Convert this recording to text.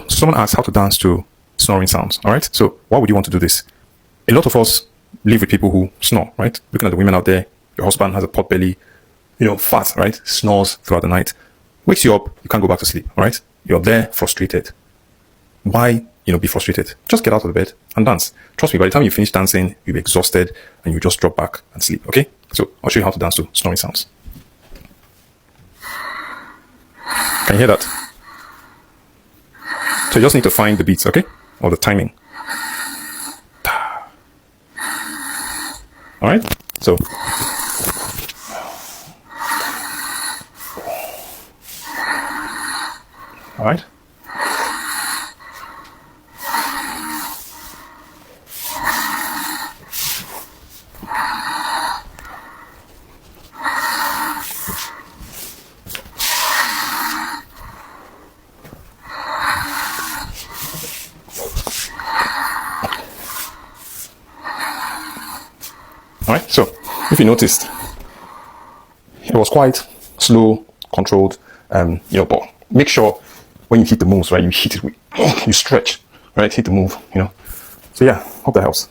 Someone asked how to dance to snoring sounds. All right. So why would you want to do this? A lot of us live with people who snore, right? Looking at the women out there, your husband has a pot belly, fat, right? Snores throughout the night. Wakes you up, you can't go back to sleep, all right? You're there frustrated. Why, be frustrated? Just get out of the bed and dance. Trust me, by the time you finish dancing, you'll be exhausted and you just drop back and sleep, okay? So I'll show you how to dance to snoring sounds. Can you hear that? So you just need to find the beats, okay? Or the timing. All right? So all right? All right, so if you noticed, it was quite slow, controlled, but make sure when you hit the moves, right, you hit it with, you stretch, right, hit the move, So yeah, hope that helps.